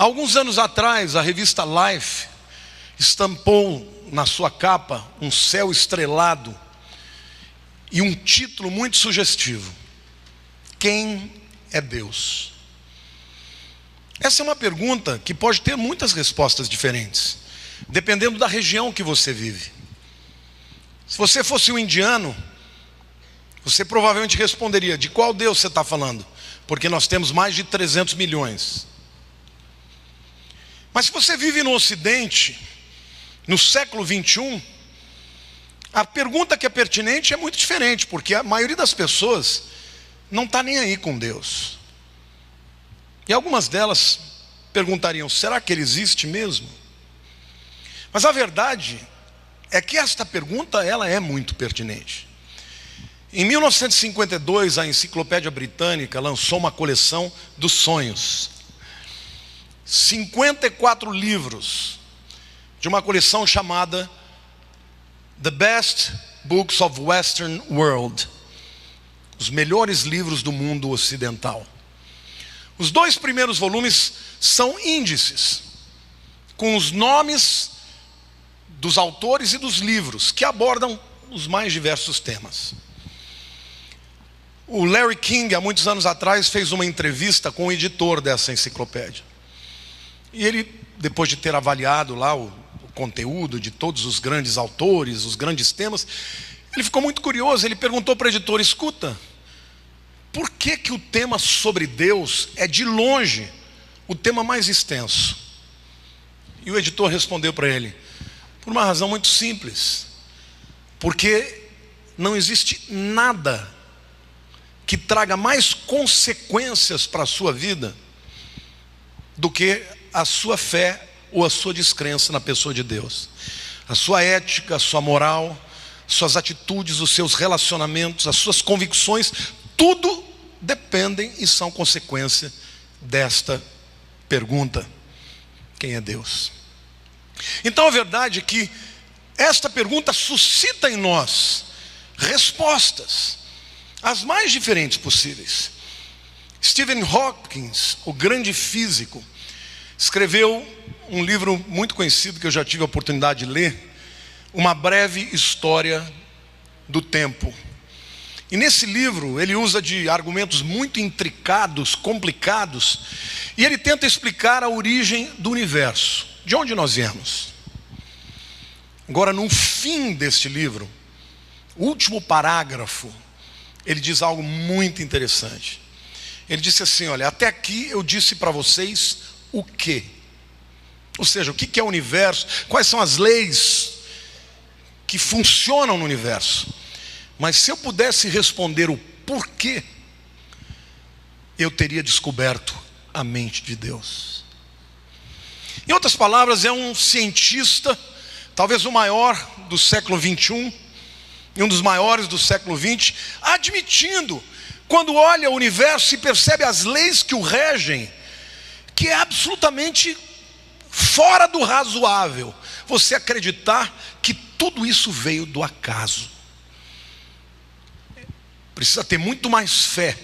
alguns anos atrás, a revista Life estampou na sua capa um céu estrelado e um título muito sugestivo: quem é Deus? Essa é uma pergunta que pode ter muitas respostas diferentes, dependendo da região que você vive. Se você fosse um indiano, você provavelmente responderia: de qual Deus você está falando? Porque nós temos mais de 300 milhões. Mas se você vive no Ocidente, no século 21, a pergunta que é pertinente é muito diferente, porque a maioria das pessoas não está nem aí com Deus. E algumas delas perguntariam: será que Ele existe mesmo? Mas a verdade é que esta pergunta, ela é muito pertinente. Em 1952, a Enciclopédia Britânica lançou uma coleção dos sonhos. 54 livros de uma coleção chamada The Best Books of Western World, os melhores livros do mundo ocidental. Os 2 primeiros volumes são índices com os nomes dos autores e dos livros que abordam os mais diversos temas. O Larry King, há muitos anos atrás, fez uma entrevista com o editor dessa enciclopédia. E ele, depois de ter avaliado lá o conteúdo de todos os grandes autores, os grandes temas, ele ficou muito curioso. Ele perguntou para o editor: escuta, por que o tema sobre Deus é de longe o tema mais extenso? E o editor respondeu para ele: por uma razão muito simples, porque não existe nada que traga mais consequências para a sua vida do que a sua fé ou a sua descrença na pessoa de Deus. A sua ética, a sua moral, suas atitudes, os seus relacionamentos, as suas convicções, tudo dependem e são consequência desta pergunta: quem é Deus? Então a verdade é que esta pergunta suscita em nós respostas as mais diferentes possíveis. Stephen Hawking, o grande físico, escreveu um livro muito conhecido que eu já tive a oportunidade de ler, Uma Breve História do Tempo. E nesse livro ele usa de argumentos muito intricados, complicados, e ele tenta explicar a origem do universo, de onde nós viemos. Agora, no fim deste livro, o último parágrafo, ele diz algo muito interessante. Ele disse assim: olha, até aqui eu disse para vocês o quê? Ou seja, o que é o universo, quais são as leis que funcionam no universo. Mas se eu pudesse responder o porquê, eu teria descoberto a mente de Deus. Em outras palavras, é um cientista, talvez o maior do século 21, e um dos maiores do século 20, admitindo, quando olha o universo e percebe as leis que o regem, que é absolutamente fora do razoável você acreditar que tudo isso veio do acaso. Precisa ter muito mais fé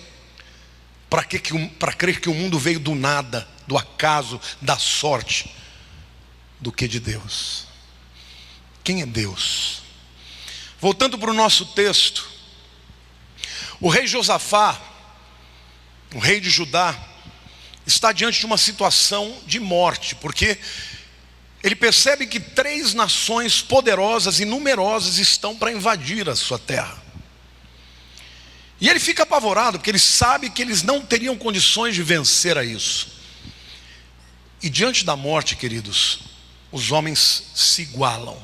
para crer que o mundo veio do nada, do acaso, da sorte, do que de Deus. Quem é Deus? Voltando para o nosso texto, o rei Josafá, o rei de Judá, está diante de uma situação de morte, porque ele percebe que 3 nações poderosas e numerosas estão para invadir a sua terra. E ele fica apavorado, porque ele sabe que eles não teriam condições de vencer a isso. E diante da morte, queridos, os homens se igualam.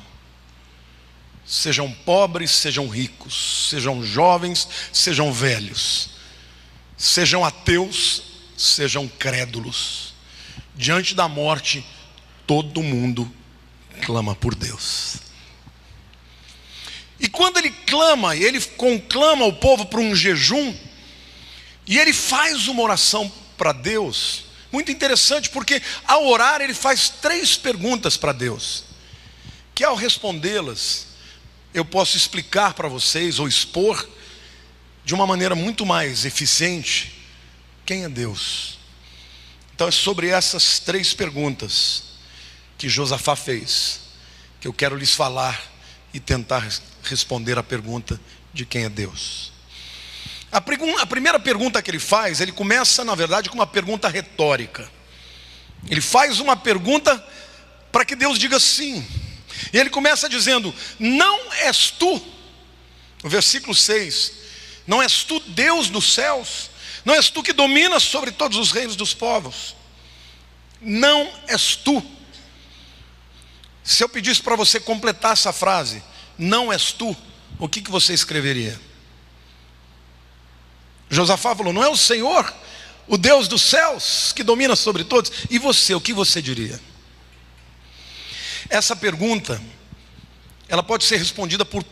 Sejam pobres, sejam ricos, sejam jovens, sejam velhos, sejam ateus, sejam crédulos. Diante da morte, todo mundo clama por Deus. E quando ele clama, ele conclama o povo para um jejum, e ele faz uma oração para Deus, muito interessante, porque ao orar ele faz 3 perguntas para Deus, que ao respondê-las, eu posso explicar para vocês, ou expor, de uma maneira muito mais eficiente, quem é Deus. Então é sobre essas 3 perguntas que Josafá fez que eu quero lhes falar e tentar responder a pergunta de quem é Deus. A primeira pergunta que ele faz, ele começa na verdade com uma pergunta retórica. Ele faz uma pergunta para que Deus diga sim. E ele começa dizendo: não és tu, no versículo 6, não és tu Deus dos céus? Não és tu que dominas sobre todos os reinos dos povos? Não és tu. Se eu pedisse para você completar essa frase, não és tu, o que você escreveria? Josafá falou: não é o Senhor, o Deus dos céus, que domina sobre todos? E você, o que você diria? Essa pergunta, ela pode ser respondida por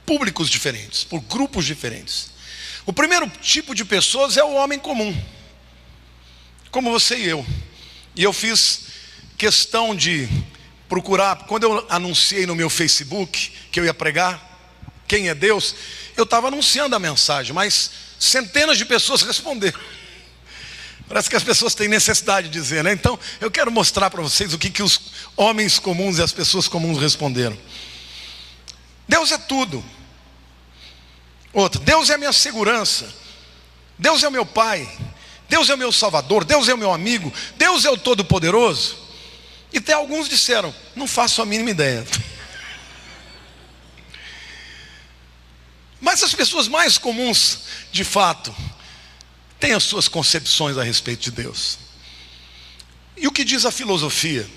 públicos diferentes, por grupos diferentes. O primeiro tipo de pessoas é o homem comum, como você e eu. E eu fiz questão de procurar, quando eu anunciei no meu Facebook que eu ia pregar quem é Deus, eu estava anunciando a mensagem, mas centenas de pessoas responderam. Parece que as pessoas têm necessidade de dizer, né? Então eu quero mostrar para vocês o que os homens comuns e as pessoas comuns responderam. Deus é tudo. Outro: Deus é a minha segurança, Deus é o meu Pai, Deus é o meu Salvador, Deus é o meu amigo, Deus é o Todo-Poderoso. E até alguns disseram: não faço a mínima ideia. Mas as pessoas mais comuns, de fato, têm as suas concepções a respeito de Deus. E o que diz a filosofia?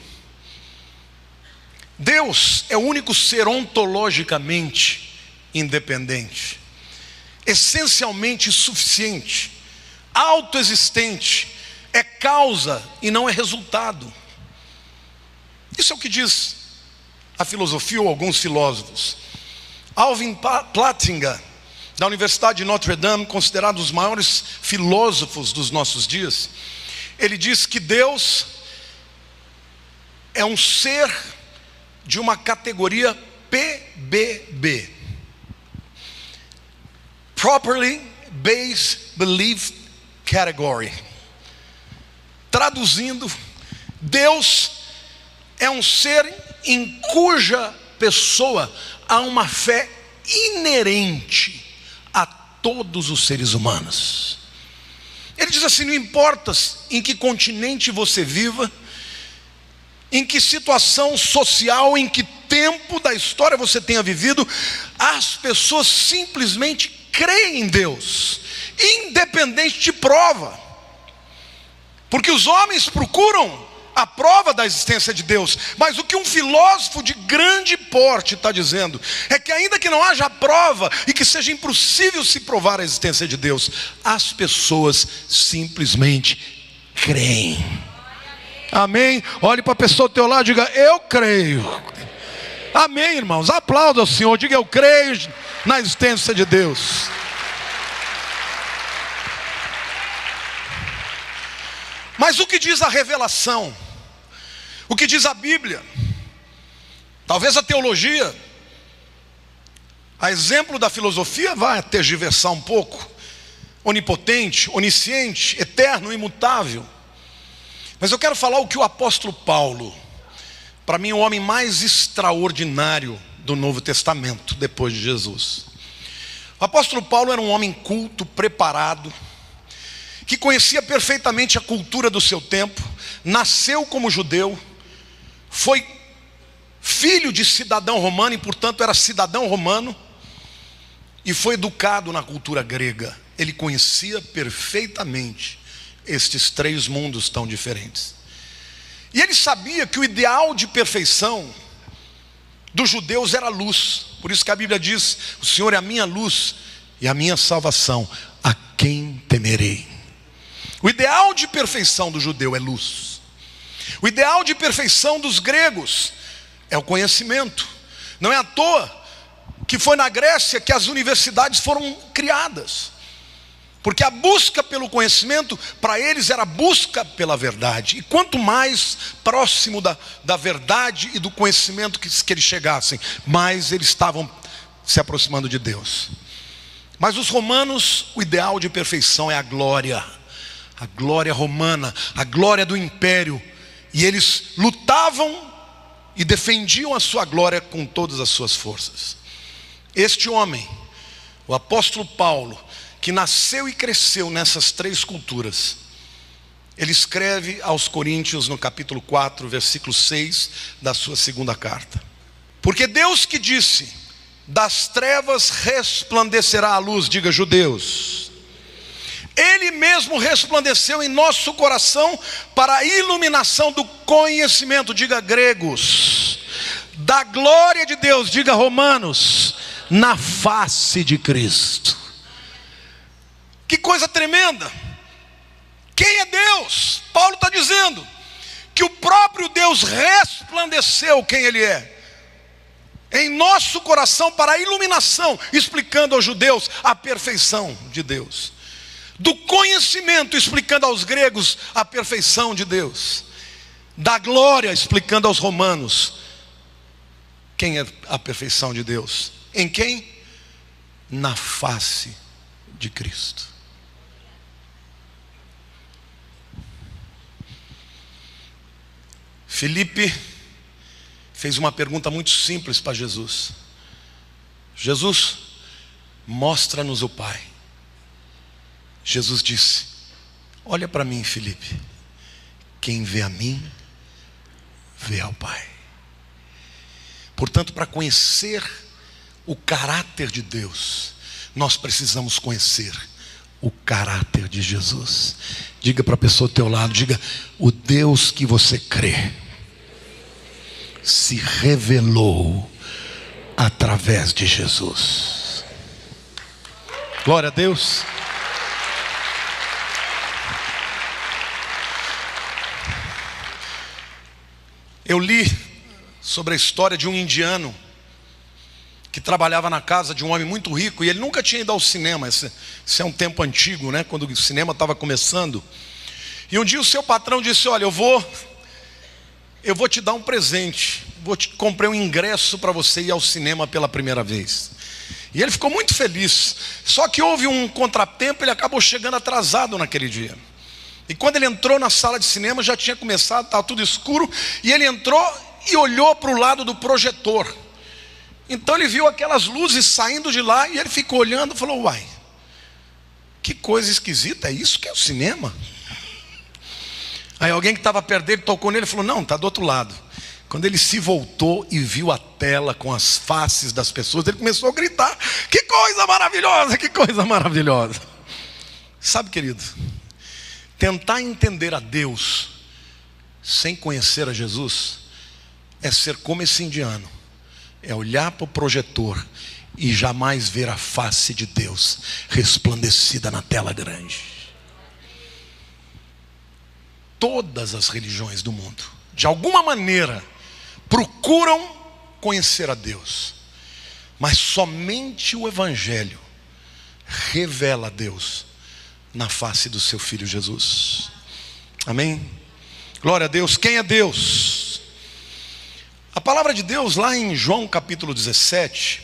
Deus é o único ser ontologicamente independente, essencialmente suficiente, autoexistente, é causa e não é resultado. Isso é o que diz a filosofia ou alguns filósofos. Alvin Plantinga, da Universidade de Notre Dame, considerado um dos maiores filósofos dos nossos dias, ele diz que Deus é um ser de uma categoria PBB, Properly Based Belief Category. Traduzindo, Deus é um ser em cuja pessoa há uma fé inerente a todos os seres humanos. Ele diz assim: não importa em que continente você viva, em que situação social, em que tempo da história você tenha vivido, as pessoas simplesmente creem em Deus, independente de prova. Porque os homens procuram a prova da existência de Deus, mas o que um filósofo de grande porte está dizendo é que ainda que não haja prova e que seja impossível se provar a existência de Deus, as pessoas simplesmente creem. Amém? Olhe para a pessoa do teu lado e diga: eu creio. Amém, irmãos? Aplauda ao Senhor, diga: eu creio na existência de Deus. Mas o que diz a revelação? O que diz a Bíblia? Talvez a teologia, a exemplo da filosofia, vai tergiversar um pouco. Onipotente, onisciente, eterno, imutável. Mas eu quero falar o que o apóstolo Paulo, para mim o homem mais extraordinário do Novo Testamento, depois de Jesus. O apóstolo Paulo era um homem culto, preparado, que conhecia perfeitamente a cultura do seu tempo, nasceu como judeu, foi filho de cidadão romano e portanto era cidadão romano, e foi educado na cultura grega. Ele conhecia perfeitamente estes 3 mundos tão diferentes. E ele sabia que o ideal de perfeição dos judeus era a luz. Por isso que a Bíblia diz: o Senhor é a minha luz e a minha salvação, a quem temerei? O ideal de perfeição do judeu é luz. O ideal de perfeição dos gregos é o conhecimento. Não é à toa que foi na Grécia que as universidades foram criadas, porque a busca pelo conhecimento para eles era a busca pela verdade. E quanto mais próximo da verdade e do conhecimento que eles chegassem, mais eles estavam se aproximando de Deus. Mas os romanos, o ideal de perfeição é a glória. a glória romana, a glória do império. E eles lutavam e defendiam a sua glória com todas as suas forças. Este homem, o apóstolo Paulo, que nasceu e cresceu nessas três culturas, ele escreve aos Coríntios no capítulo 4, versículo 6 da sua segunda carta: porque Deus que disse, das trevas resplandecerá a luz, diga judeus, Ele mesmo resplandeceu em nosso coração para a iluminação do conhecimento, diga gregos, da glória de Deus, diga romanos, na face de Cristo. Que coisa tremenda! Quem é Deus? Paulo está dizendo que o próprio Deus resplandeceu quem Ele é em nosso coração para a iluminação, explicando aos judeus a perfeição de Deus, do conhecimento, explicando aos gregos a perfeição de Deus, da glória, explicando aos romanos quem é a perfeição de Deus. Em quem? Na face de Cristo. Filipe fez uma pergunta muito simples para Jesus: Jesus, mostra-nos o Pai. Jesus disse: olha para mim, Filipe, quem vê a mim, vê ao Pai. Portanto, para conhecer o caráter de Deus, nós precisamos conhecer o caráter de Jesus. Diga para a pessoa ao teu lado, diga: o Deus que você crê se revelou através de Jesus. Glória a Deus. Eu li sobre a história de um indiano que trabalhava na casa de um homem muito rico, e ele nunca tinha ido ao cinema. Esse é um tempo antigo, né? Quando o cinema estava começando. E um dia o seu patrão disse: olha, eu vou te dar um presente, comprei um ingresso para você ir ao cinema pela primeira vez. E ele ficou muito feliz. Só que houve um contratempo, ele acabou chegando atrasado naquele dia. E quando ele entrou na sala de cinema, já tinha começado, estava tudo escuro, e ele entrou e olhou para o lado do projetor. Então ele viu aquelas luzes saindo de lá, e ele ficou olhando e falou: uai, que coisa esquisita, é isso que é o cinema? Aí alguém que estava perto dele tocou nele e falou: não, está do outro lado. Quando ele se voltou e viu a tela com as faces das pessoas, ele começou a gritar: que coisa maravilhosa, que coisa maravilhosa. Sabe, querido, tentar entender a Deus sem conhecer a Jesus é ser como esse indiano, é olhar para o projetor e jamais ver a face de Deus resplandecida na tela grande. Todas as religiões do mundo, de alguma maneira, procuram conhecer a Deus, mas somente o Evangelho revela a Deus na face do seu Filho Jesus. Amém? Glória a Deus. Quem é Deus? A palavra de Deus lá em João capítulo 17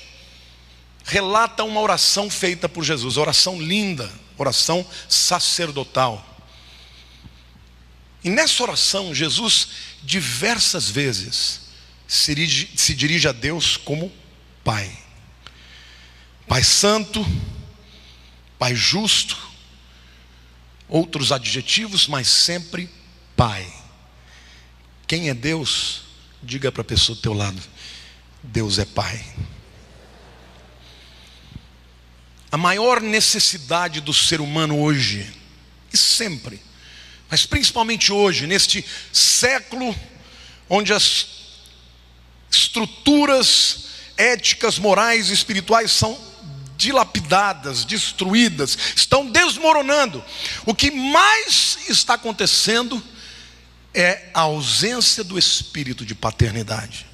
relata uma oração feita por Jesus, oração linda, oração sacerdotal. E nessa oração Jesus diversas vezes se dirige a Deus como Pai. Pai santo, Pai justo, outros adjetivos, mas sempre Pai. Quem é Deus? Diga para a pessoa do teu lado: Deus é Pai. A maior necessidade do ser humano hoje, e sempre, mas principalmente hoje, neste século onde as estruturas éticas, morais e espirituais são dilapidadas, destruídas, estão desmoronando, o que mais está acontecendo é a ausência do espírito de paternidade.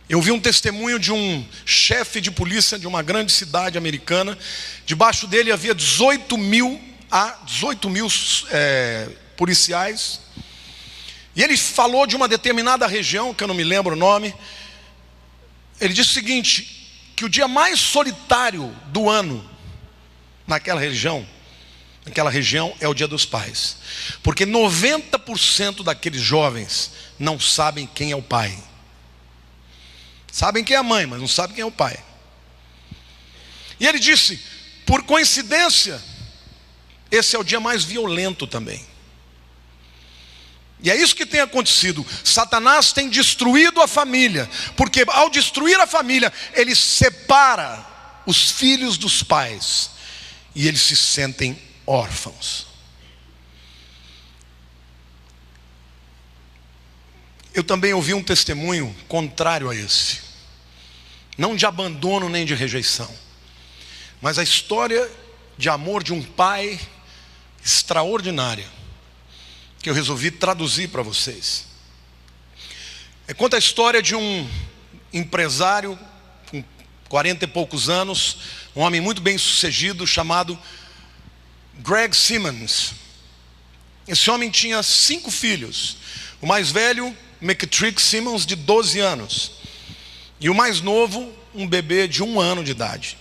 Eu vi um testemunho de um chefe de polícia de uma grande cidade americana. Debaixo dele havia 18 mil policiais. E ele falou de uma determinada região, que eu não me lembro o nome. Ele disse o seguinte: que o dia mais solitário do ano naquela região naquela região, é o Dia dos Pais. Porque 90% daqueles jovens não sabem quem é o pai. Sabem quem é a mãe, mas não sabem quem é o pai. E ele disse, por coincidência, esse é o dia mais violento também. E é isso que tem acontecido. Satanás tem destruído a família, porque ao destruir a família, ele separa os filhos dos pais, e eles se sentem órfãos. Eu também ouvi um testemunho contrário a esse, não de abandono nem de rejeição, mas a história de amor de um pai extraordinária, que eu resolvi traduzir para vocês. Conta a história de um empresário com 40 e poucos anos, um homem muito bem sucedido, chamado Greg Simmons. Esse homem tinha 5 filhos. O mais velho, McTrick Simmons, de 12 anos. E o mais novo, um bebê de 1 ano de idade.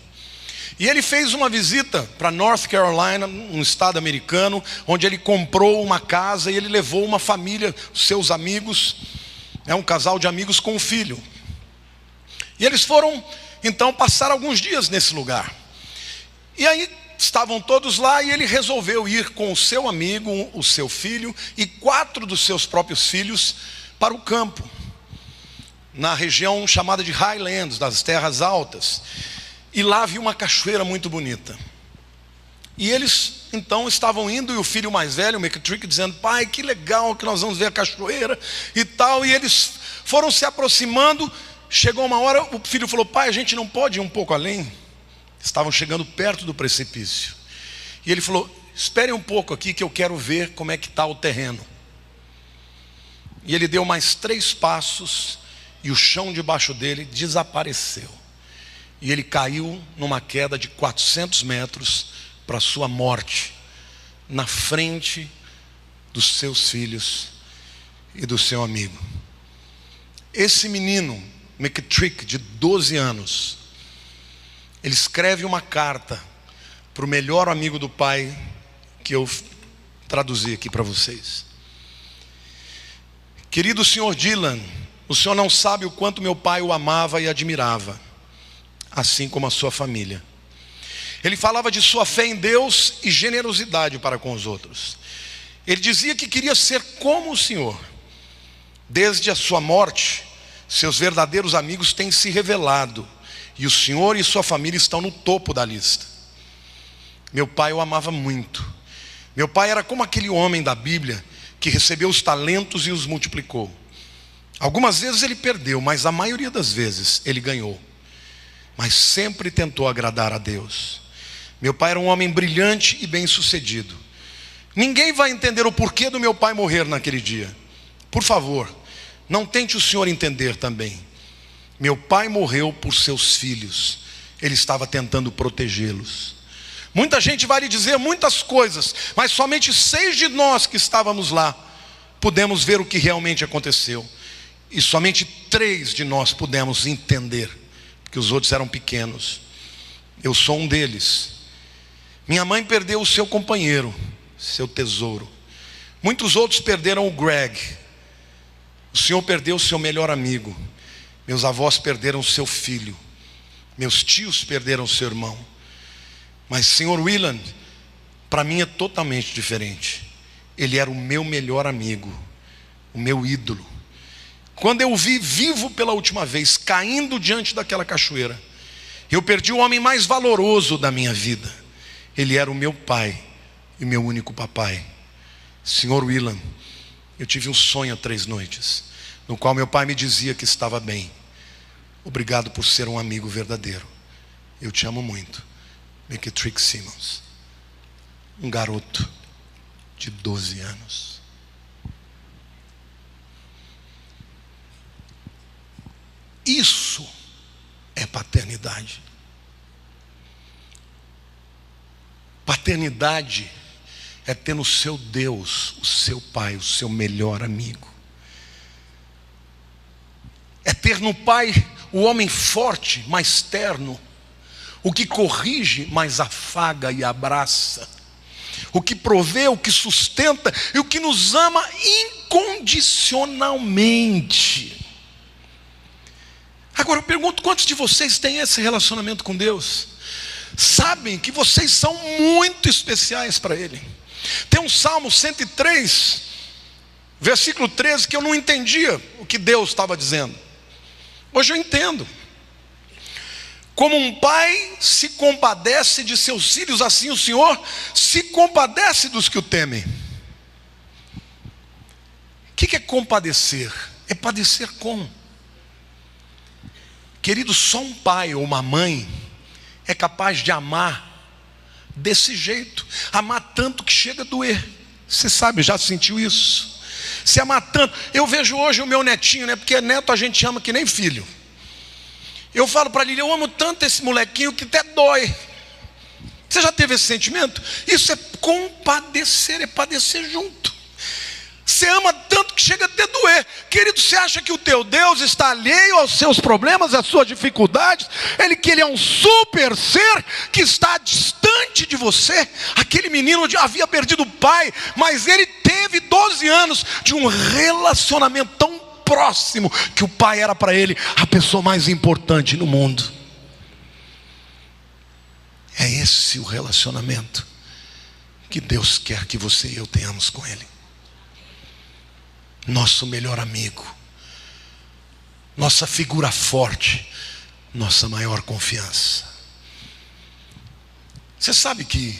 E ele fez uma visita para North Carolina, um estado americano, onde ele comprou uma casa e ele levou uma família, seus amigos, um casal de amigos com um filho. E eles foram, então, passar alguns dias nesse lugar. E aí estavam todos lá e ele resolveu ir com o seu amigo, o seu filho e 4 dos seus próprios filhos para o campo, na região chamada de Highlands, das terras altas. E lá havia uma cachoeira muito bonita. E eles então estavam indo, e o filho mais velho, o McTrick, dizendo, pai, que legal que nós vamos ver a cachoeira e tal. E eles foram se aproximando. Chegou uma hora, o filho falou, pai, a gente não pode ir um pouco além? Estavam chegando perto do precipício. E ele falou, espere um pouco aqui que eu quero ver como é que está o terreno. E ele deu mais 3 passos e o chão debaixo dele desapareceu. E ele caiu numa queda de 400 metros para a sua morte, na frente dos seus filhos e do seu amigo. Esse menino, McTrick, de 12 anos, ele escreve uma carta para o melhor amigo do pai, que eu traduzi aqui para vocês. Querido Sr. Dylan, o senhor não sabe o quanto meu pai o amava e admirava, assim como a sua família. Ele falava de sua fé em Deus e generosidade para com os outros. Ele dizia que queria ser como o senhor. Desde a sua morte, seus verdadeiros amigos têm se revelado, e o senhor e sua família estão no topo da lista. Meu pai o amava muito. Meu pai era como aquele homem da Bíblia que recebeu os talentos e os multiplicou. Algumas vezes ele perdeu, mas a maioria das vezes ele ganhou. Mas sempre tentou agradar a Deus. Meu pai era um homem brilhante e bem-sucedido. Ninguém vai entender o porquê do meu pai morrer naquele dia. Por favor, não tente o senhor entender também. Meu pai morreu por seus filhos. Ele estava tentando protegê-los. Muita gente vai lhe dizer muitas coisas, mas somente 6 de nós que estávamos lá pudemos ver o que realmente aconteceu. E somente 3 de nós pudemos entender, porque os outros eram pequenos. Eu sou um deles. Minha mãe perdeu o seu companheiro, seu tesouro. Muitos outros perderam o Greg. O senhor perdeu o seu melhor amigo. Meus avós perderam o seu filho. Meus tios perderam o seu irmão. Mas Sr. Willan, para mim é totalmente diferente. Ele era o meu melhor amigo, o meu ídolo. Quando eu o vi vivo pela última vez, caindo diante daquela cachoeira, eu perdi o homem mais valoroso da minha vida. Ele era o meu pai e meu único papai. Sr. Willan, eu tive um sonho há 3 noites, no qual meu pai me dizia que estava bem. Obrigado por ser um amigo verdadeiro. Eu te amo muito. McTrick Simmons, um garoto de 12 anos. Isso é paternidade. Paternidade é ter no seu Deus o seu pai, o seu melhor amigo. É ter no pai o homem forte, mais terno, o que corrige, mas afaga e abraça. o que provê, o que sustenta e o que nos ama incondicionalmente. Agora eu pergunto, quantos de vocês têm esse relacionamento com Deus? Sabem que vocês são muito especiais para Ele. Tem um Salmo 103, versículo 13, que eu não entendia o que Deus estava dizendo. Hoje eu entendo. Como um pai se compadece de seus filhos, assim o Senhor se compadece dos que o temem. O que é compadecer? É padecer como? Querido, só um pai ou uma mãe é capaz de amar desse jeito, amar tanto que chega a doer. Você sabe, já sentiu isso? Se amar tanto. Eu vejo hoje o meu netinho, né? Porque neto a gente ama que nem filho. Eu falo para ele, eu amo tanto esse molequinho que até dói. Você já teve esse sentimento? Isso é compadecer, é padecer junto. Você ama tanto que chega até a doer. Querido, você acha que o teu Deus está alheio aos seus problemas, às suas dificuldades? Que ele é um super ser que está distante de você. Aquele menino havia perdido o pai, mas ele teve 12 anos de um relacionamento tão próximo, que o pai era para ele a pessoa mais importante no mundo. É esse o relacionamento que Deus quer que você e eu tenhamos com Ele. Nosso melhor amigo, nossa figura forte, nossa maior confiança. Você sabe que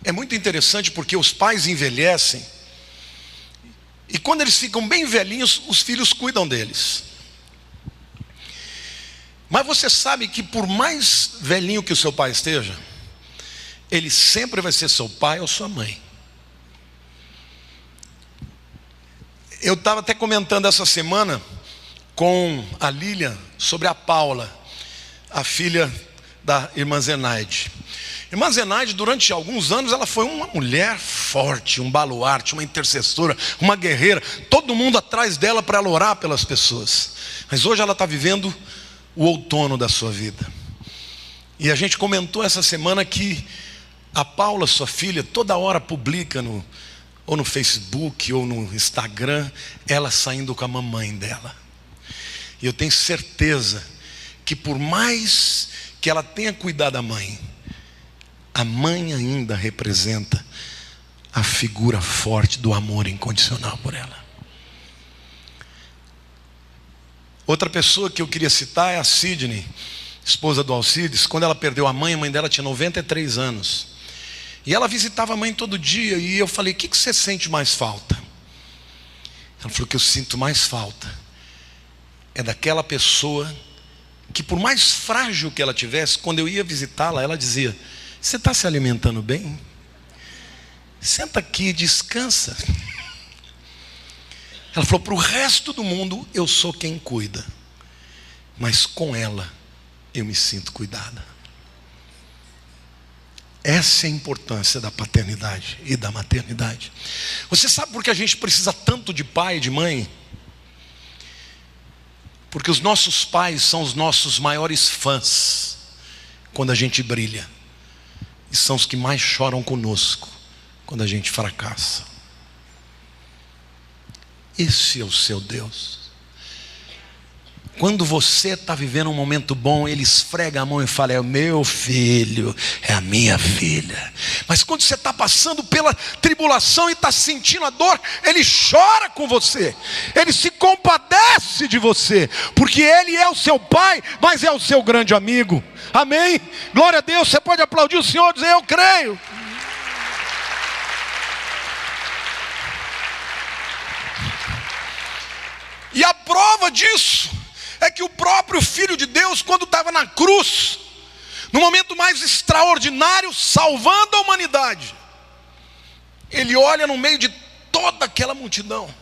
é muito interessante, porque os pais envelhecem, e quando eles ficam bem velhinhos, os filhos cuidam deles. Mas você sabe que por mais velhinho que o seu pai esteja, ele sempre vai ser seu pai ou sua mãe. Eu estava até comentando essa semana com a Lilian sobre a Paula, a filha da irmã Zenaide. Irmã Zenaide, durante alguns anos, ela foi uma mulher forte, um baluarte, uma intercessora, uma guerreira. Todo mundo atrás dela para ela orar pelas pessoas. Mas hoje ela está vivendo o outono da sua vida. E a gente comentou essa semana que a Paula, sua filha, toda hora publica ou no Facebook ou no Instagram, ela saindo com a mamãe dela. E eu tenho certeza que por mais que ela tenha cuidado da mãe, a mãe ainda representa a figura forte do amor incondicional por ela. Outra pessoa que eu queria citar é a Sidney, esposa do Alcides. Quando ela perdeu a mãe dela tinha 93 anos. E ela visitava a mãe todo dia. E eu falei, o que você sente mais falta? Ela falou, que eu sinto mais falta é daquela pessoa que, por mais frágil que ela tivesse, quando eu ia visitá-la, ela dizia, você está se alimentando bem? Senta aqui, descansa. Ela falou, para o resto do mundo eu sou quem cuida, mas com ela eu me sinto cuidada. Essa é a importância da paternidade e da maternidade. Você sabe por que a gente precisa tanto de pai e de mãe? Porque os nossos pais são os nossos maiores fãs quando a gente brilha, e são os que mais choram conosco quando a gente fracassa. Esse é o seu Deus. Quando você está vivendo um momento bom, Ele esfrega a mão e fala, é o meu filho, é a minha filha. Mas quando você está passando pela tribulação e está sentindo a dor, Ele chora com você, Ele se compadece de você, porque Ele é o seu pai, mas é o seu grande amigo. Amém? Glória a Deus. Você pode aplaudir o Senhor e dizer, eu creio. E a prova disso é que o próprio Filho de Deus, quando estava na cruz, no momento mais extraordinário, salvando a humanidade, Ele olha no meio de toda aquela multidão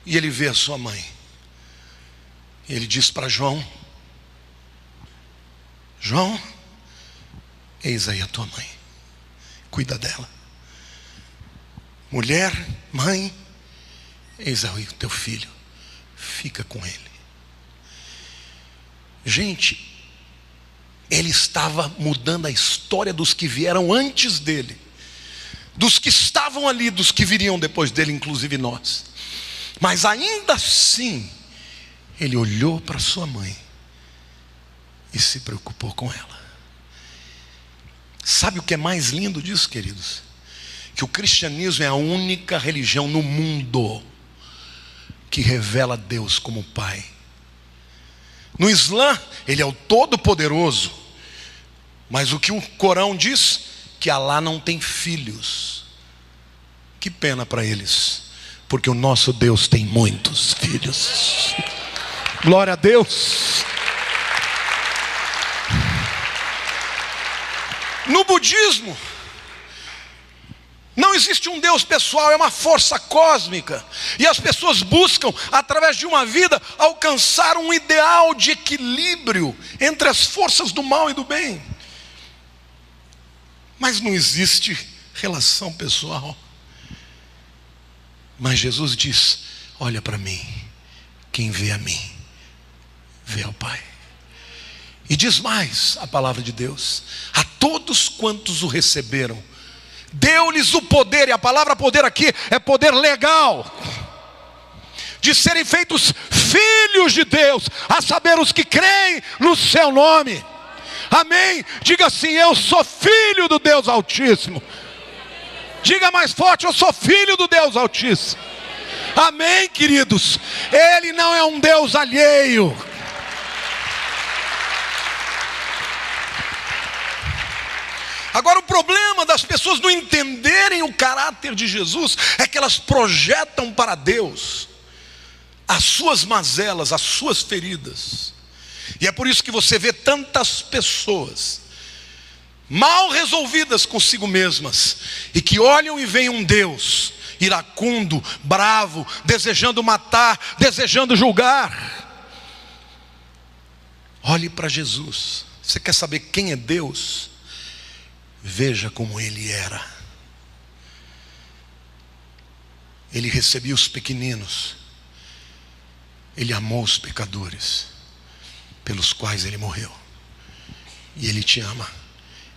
e Ele vê a sua mãe. E Ele diz para João, João, eis aí a tua mãe, cuida dela. Mulher, mãe, eis aí o teu filho, fica com ele. Gente, Ele estava mudando a história dos que vieram antes dele. dos que estavam ali, dos que viriam depois dele, inclusive nós. Mas ainda assim, ele olhou para sua mãe e se preocupou com ela. Sabe o que é mais lindo disso, queridos? Que o cristianismo é a única religião no mundo que revela Deus como Pai. No Islã, ele é o Todo-Poderoso. Mas o que o Corão diz? Que Alá não tem filhos. Que pena para eles, porque o nosso Deus tem muitos filhos. Glória a Deus. No budismo, não existe um Deus pessoal, é uma força cósmica. E as pessoas buscam, através de uma vida, alcançar um ideal de equilíbrio entre as forças do mal e do bem. Mas não existe relação pessoal. Mas Jesus diz: olha para mim, quem vê a mim, vê ao Pai. E diz mais a palavra de Deus: a todos quantos o receberam, deu-lhes o poder, e a palavra poder aqui é poder legal, de serem feitos filhos de Deus, a saber, os que creem no seu nome. Amém? Diga assim: eu sou filho do Deus Altíssimo. Diga mais forte: eu sou filho do Deus Altíssimo. Amém, queridos? Ele não é um Deus alheio. Agora, o problema das pessoas não entenderem o caráter de Jesus é que elas projetam para Deus as suas mazelas, as suas feridas. E é por isso que você vê tantas pessoas mal resolvidas consigo mesmas, e que olham e veem um Deus iracundo, bravo, desejando matar, desejando julgar. Olhe para Jesus. Você quer saber quem é Deus? Veja como ele era. Ele recebia os pequeninos. Ele amou os pecadores, pelos quais ele morreu. E ele te ama.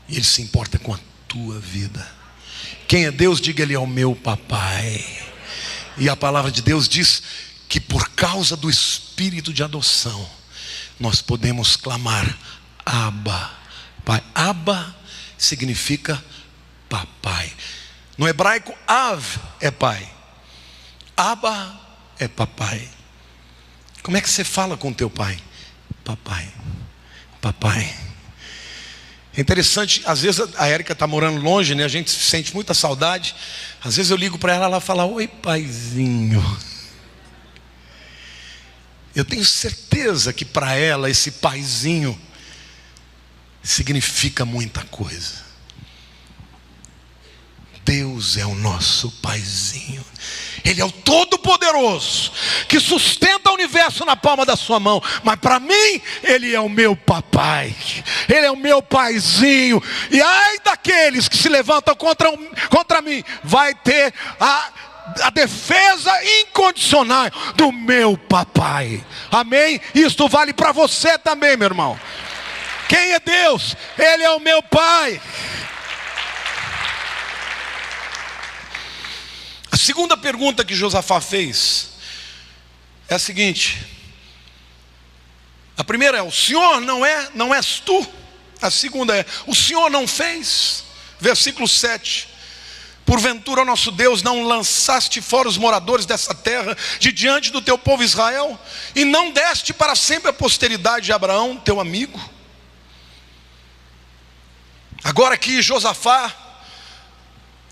E ele se importa com a tua vida. Quem é Deus? Diga: ele é o meu papai. E a palavra de Deus diz que por causa do espírito de adoção, nós podemos clamar: Abba, Pai. Abba significa papai. No hebraico, Av é pai, Abba é papai. Como é que você fala com teu pai? Papai, papai. É interessante, às vezes a Érica está morando longe, né? A gente sente muita saudade. Às vezes eu ligo para ela, ela fala: oi, paizinho. Eu tenho certeza que para ela esse paizinho significa muita coisa. Deus é o nosso paizinho. Ele é o Todo-Poderoso, que sustenta o universo na palma da sua mão. Mas para mim, ele é o meu papai. Ele é o meu paizinho. E ai daqueles que se levantam contra mim, vai ter a defesa incondicional do meu papai. Amém? Isto vale para você também, meu irmão. Quem é Deus? Ele é o meu pai. A segunda pergunta que Josafá fez é a seguinte. A primeira é: o Senhor não és tu? A segunda é: o Senhor não fez? Versículo 7. Porventura, nosso Deus, não lançaste fora os moradores dessa terra de diante do teu povo Israel, e não deste para sempre a posteridade de Abraão, teu amigo? Agora aqui Josafá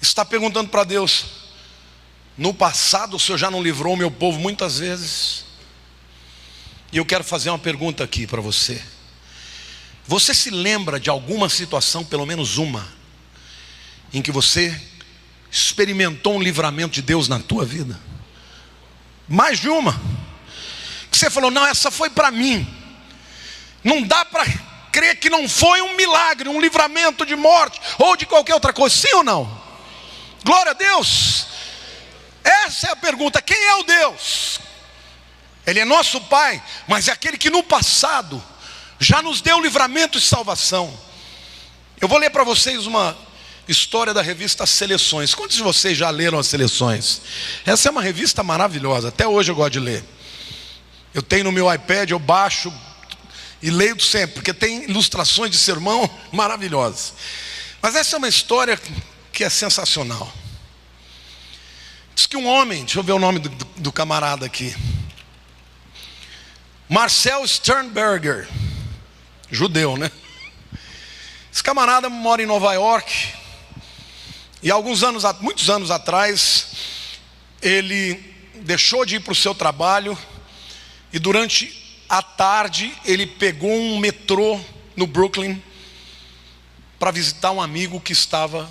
está perguntando para Deus: no passado o Senhor já não livrou o meu povo muitas vezes? E eu quero fazer uma pergunta aqui para você. Você se lembra de alguma situação, pelo menos uma, em que você experimentou um livramento de Deus na tua vida? Mais de uma? Que você falou: não, essa foi para mim. Não dá para crer que não foi um milagre, um livramento de morte ou de qualquer outra coisa. Sim ou não? Glória a Deus. Essa é a pergunta. Quem é o Deus? Ele é nosso Pai, mas é aquele que no passado já nos deu livramento e salvação. Eu vou ler para vocês uma história da revista Seleções. Quantos de vocês já leram as Seleções? Essa é uma revista maravilhosa, até hoje eu gosto de ler. Eu tenho no meu iPad, eu baixo e leio sempre, porque tem ilustrações de sermão maravilhosas. Mas essa é uma história que é sensacional. Diz que um homem, deixa eu ver o nome do camarada aqui, Marcel Sternberger, judeu, né? Esse camarada mora em Nova York. E muitos anos atrás, ele deixou de ir para o seu trabalho. E durante a tarde, ele pegou um metrô no Brooklyn para visitar um amigo que estava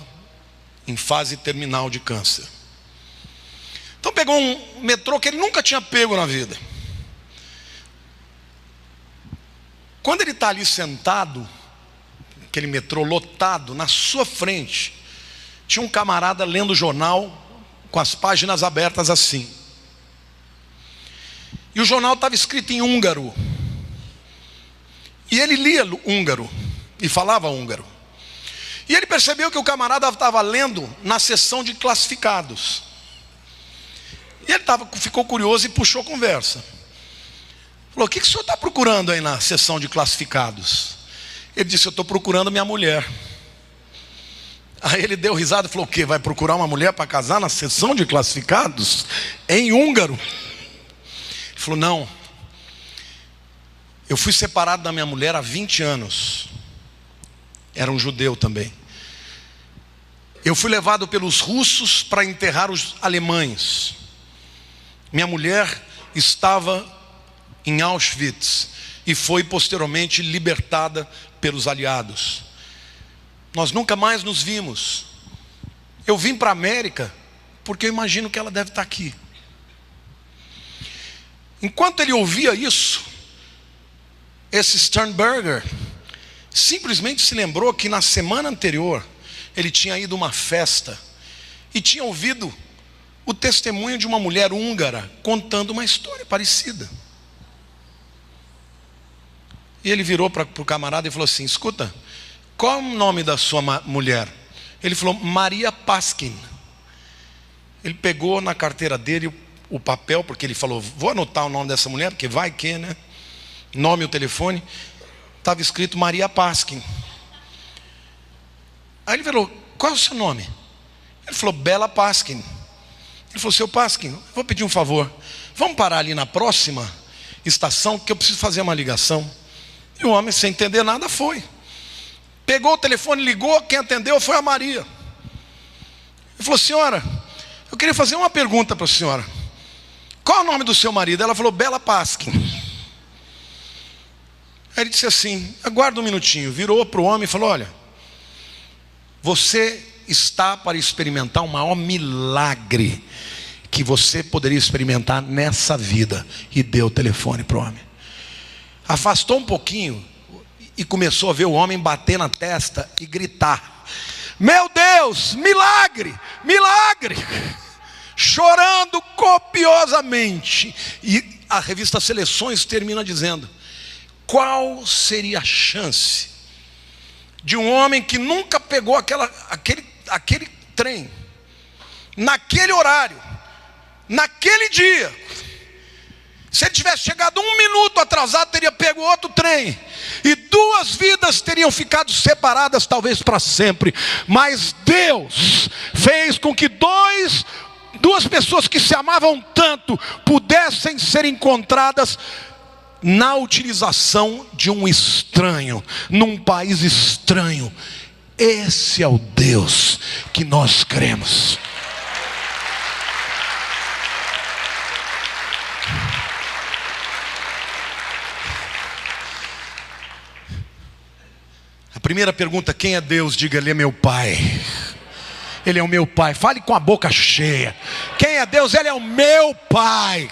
em fase terminal de câncer. Então pegou um metrô que ele nunca tinha pego na vida. Quando ele está ali sentado, aquele metrô lotado, na sua frente, tinha um camarada lendo o jornal com as páginas abertas assim. E o jornal estava escrito em húngaro. E ele lia húngaro e falava húngaro. E ele percebeu que o camarada estava lendo na seção de classificados. E ele ficou curioso e puxou conversa. Falou: o que o senhor está procurando aí na seção de classificados? Ele disse: eu estou procurando minha mulher. Aí ele deu risada e falou: o quê? Vai procurar uma mulher para casar na seção de classificados? Em húngaro? Ele falou: não. Eu fui separado da minha mulher há 20 anos. Era um judeu também. Eu fui levado pelos russos para enterrar os alemães. Minha mulher estava em Auschwitz e foi posteriormente libertada pelos aliados. Nós nunca mais nos vimos. Eu vim para a América porque eu imagino que ela deve estar aqui. Enquanto ele ouvia isso, esse Sternberger simplesmente se lembrou que na semana anterior ele tinha ido a uma festa e tinha ouvido o testemunho de uma mulher húngara contando uma história parecida. E ele virou para o camarada e falou assim: escuta, qual é o nome da sua mulher? Ele falou: Maria Paskin. Ele pegou na carteira dele o papel, porque ele falou: vou anotar o nome dessa mulher, porque vai que, né? Nome e o telefone. Estava escrito Maria Paskin. Aí ele falou: qual é o seu nome? Ele falou: Bela Paskin. Ele falou: seu Paskin, vou pedir um favor, vamos parar ali na próxima estação, que eu preciso fazer uma ligação. E o homem, sem entender nada, foi. Pegou o telefone, ligou, quem atendeu foi a Maria. Ele falou: senhora, eu queria fazer uma pergunta para a senhora. Qual é o nome do seu marido? Ela falou: Bela Paskin. Aí ele disse assim: aguarda um minutinho. Virou para o homem e falou: olha, você está para experimentar o maior milagre que você poderia experimentar nessa vida. E deu o telefone para o homem. Afastou um pouquinho e começou a ver o homem bater na testa e gritar: meu Deus, milagre, milagre! Chorando copiosamente. E a revista Seleções termina dizendo: qual seria a chance de um homem que nunca pegou aquele trem, naquele horário, naquele dia, se ele tivesse chegado 1 minuto atrasado, teria pego outro trem, e 2 vidas teriam ficado separadas, talvez para sempre. Mas Deus fez com que duas pessoas que se amavam tanto pudessem ser encontradas na utilização de um estranho, num país estranho. Esse é o Deus que nós cremos. A primeira pergunta: quem é Deus? Diga: Ele é meu Pai. Ele é o meu Pai. Fale com a boca cheia. Quem é Deus? Ele é o meu Pai.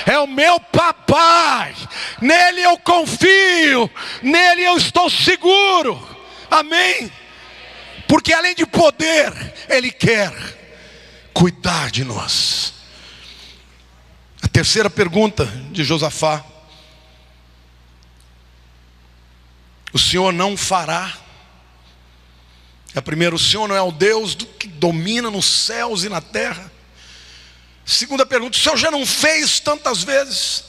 É o meu papai. Nele eu confio. Nele eu estou seguro. Amém? Porque além de poder, Ele quer cuidar de nós. A terceira pergunta de Josafá: o Senhor não fará A primeira, o Senhor não é o Deus que domina nos céus e na terra? Segunda pergunta, o Senhor já não fez tantas vezes?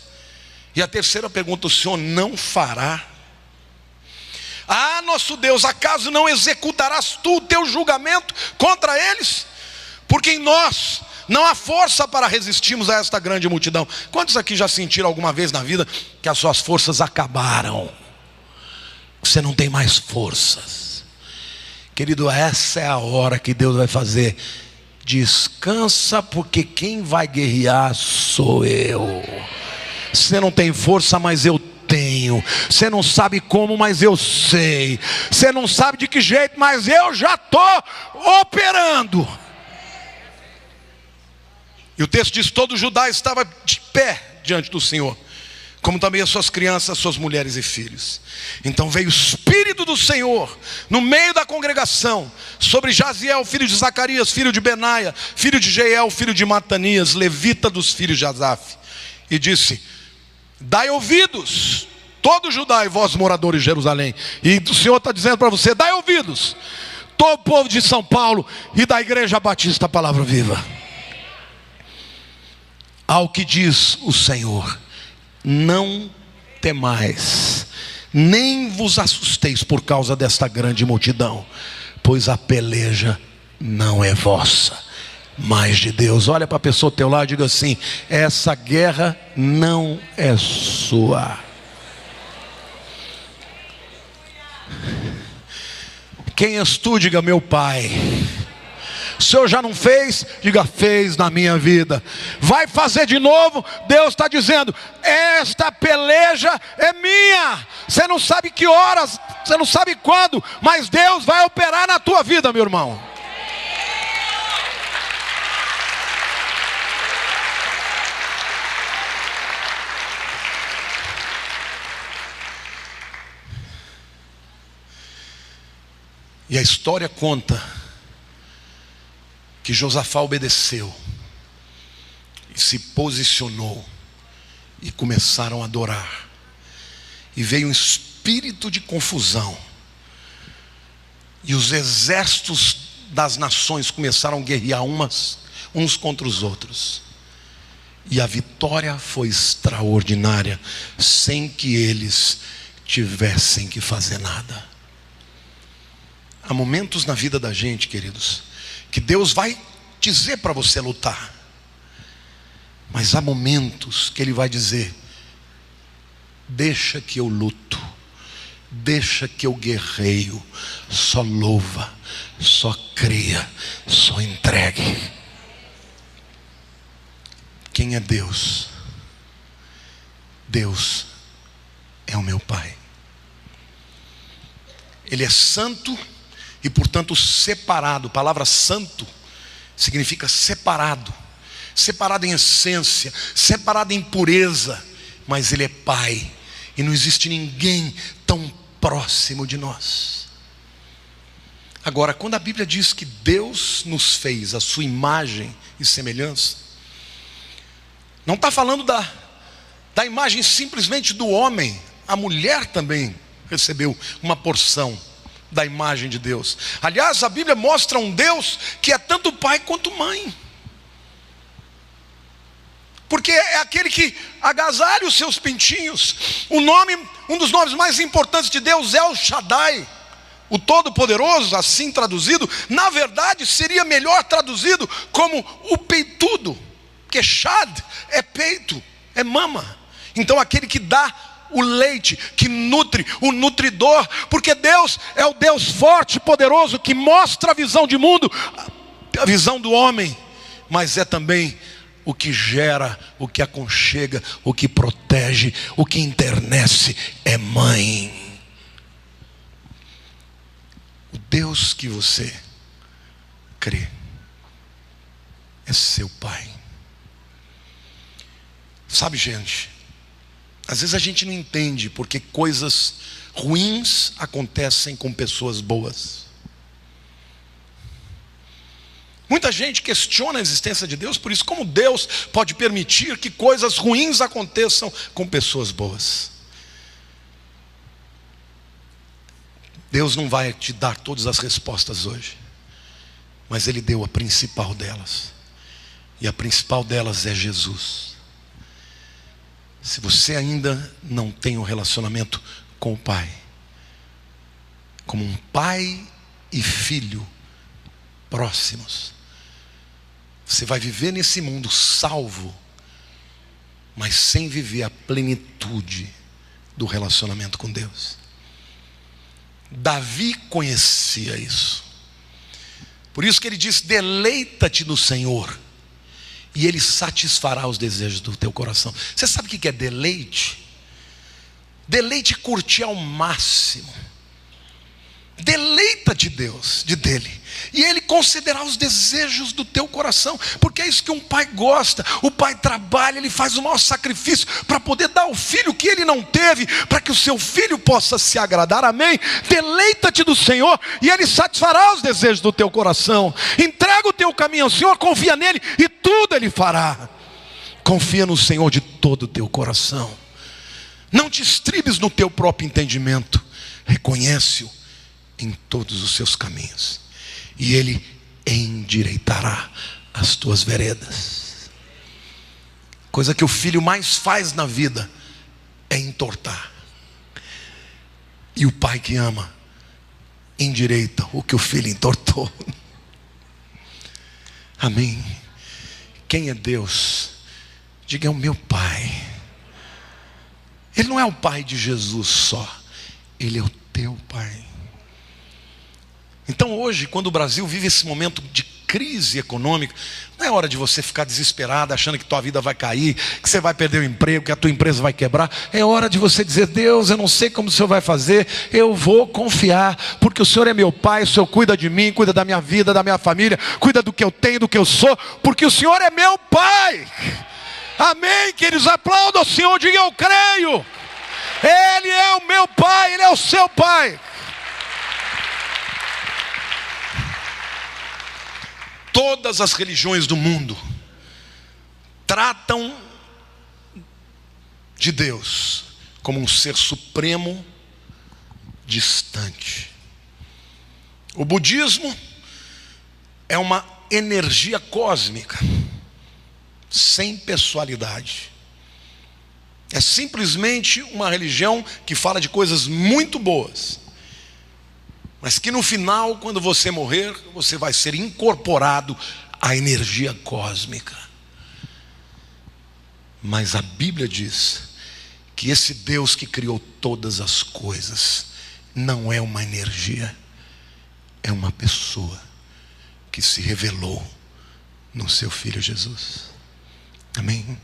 E a terceira pergunta, o Senhor não fará? Ah, nosso Deus, acaso não executarás tu o teu julgamento contra eles? Porque em nós não há força para resistirmos a esta grande multidão. Quantos aqui já sentiram alguma vez na vida que as suas forças acabaram? Você não tem mais forças. Querido, essa é a hora que Deus vai fazer. Descansa, porque quem vai guerrear sou eu. Você não tem força, mas eu tenho. Você não sabe como, mas eu sei. Você não sabe de que jeito, mas eu já estou operando. E o texto diz: todo Judá estava de pé diante do Senhor, como também as suas crianças, suas mulheres e filhos. Então veio o Espírito do Senhor no meio da congregação sobre Jaziel, filho de Zacarias, filho de Benaia, filho de Jeiel, filho de Matanias, levita dos filhos de Asaf, e disse: dai ouvidos, todo Judá e vós moradores de Jerusalém. E o Senhor está dizendo para você: dai ouvidos, todo o povo de São Paulo e da Igreja Batista Palavra Viva, ao que diz o Senhor: não temais, nem vos assusteis por causa desta grande multidão, pois a peleja não é vossa, mas de Deus. Olha para a pessoa ao teu lado e diga assim: essa guerra não é sua. Quem és tu? Diga: meu Pai. O Senhor já não fez? Diga: fez na minha vida. Vai fazer de novo? Deus está dizendo: esta peleja é minha. Você não sabe que horas, você não sabe quando, mas Deus vai operar na tua vida, meu irmão. E a história conta que Josafá obedeceu e se posicionou, e começaram a adorar, e veio um espírito de confusão, e os exércitos das nações começaram a guerrear uns contra os outros, e a vitória foi extraordinária, sem que eles tivessem que fazer nada. Há momentos na vida da gente, queridos, que Deus vai dizer para você lutar, mas há momentos que Ele vai dizer: deixa que eu luto, deixa que eu guerreio, só louva, só creia, só entregue. Quem é Deus? Deus é o meu Pai. Ele é santo e, portanto, separado. A palavra santo significa separado, separado em essência, separado em pureza. Mas Ele é Pai, e não existe ninguém tão próximo de nós. Agora, quando a Bíblia diz que Deus nos fez a sua imagem e semelhança, não está falando da imagem simplesmente do homem. A mulher também recebeu uma porção da imagem de Deus. Aliás, a Bíblia mostra um Deus que é tanto pai quanto mãe, porque é aquele que agasalha os seus pintinhos. Um dos nomes mais importantes de Deus é o Shaddai, o Todo-Poderoso, assim traduzido. Na verdade seria melhor traduzido como o peitudo, porque Shad é peito, é mama. Então aquele que dá o leite, que nutre, o nutridor. Porque Deus é o Deus forte e poderoso, que mostra a visão de mundo, a visão do homem, mas é também o que gera, o que aconchega, o que protege, o que internece. É mãe. O Deus que você crê é seu Pai. Sabe, gente, às vezes a gente não entende porque coisas ruins acontecem com pessoas boas. Muita gente questiona a existência de Deus por isso. Como Deus pode permitir que coisas ruins aconteçam com pessoas boas? Deus não vai te dar todas as respostas hoje, mas Ele deu a principal delas. E a principal delas é Jesus. Se você ainda não tem um relacionamento com o Pai, como um pai e filho próximos, você vai viver nesse mundo salvo, mas sem viver a plenitude do relacionamento com Deus. Davi conhecia isso. Por isso que ele disse: deleita-te no Senhor, e Ele satisfará os desejos do teu coração. Você sabe o que é deleite? Deleite é curtir ao máximo. Deleita-te dele, e Ele concederá os desejos do teu coração, porque é isso que um pai gosta. O pai trabalha, ele faz o maior sacrifício para poder dar ao filho que ele não teve, para que o seu filho possa se agradar. Amém? Deleita-te do Senhor, e Ele satisfará os desejos do teu coração. Entrega o teu caminho ao Senhor, confia nele, e tudo Ele fará. Confia no Senhor de todo o teu coração. Não te estribes no teu próprio entendimento. Reconhece-o em todos os seus caminhos, e Ele endireitará as tuas veredas. Coisa que o filho mais faz na vida é entortar, e o pai que ama endireita o que o filho entortou. Amém? Quem é Deus? Diga: é o meu Pai. Ele não é o Pai de Jesus só, Ele é o teu Pai. Então hoje, quando o Brasil vive esse momento de crise econômica, não é hora de você ficar desesperado, achando que tua vida vai cair, que você vai perder o emprego, que a tua empresa vai quebrar. É hora de você dizer: Deus, eu não sei como o Senhor vai fazer, eu vou confiar, porque o Senhor é meu Pai, o Senhor cuida de mim, cuida da minha vida, da minha família, cuida do que eu tenho, do que eu sou, porque o Senhor é meu Pai. Amém, queridos? Aplaudam o Senhor, diga: eu creio. Ele é o meu Pai, Ele é o seu Pai. Todas as religiões do mundo tratam de Deus como um ser supremo distante. O budismo é uma energia cósmica sem pessoalidade. É simplesmente uma religião que fala de coisas muito boas, mas que no final, quando você morrer, você vai ser incorporado à energia cósmica. Mas a Bíblia diz que esse Deus que criou todas as coisas não é uma energia, é uma pessoa que se revelou no seu Filho Jesus. Amém?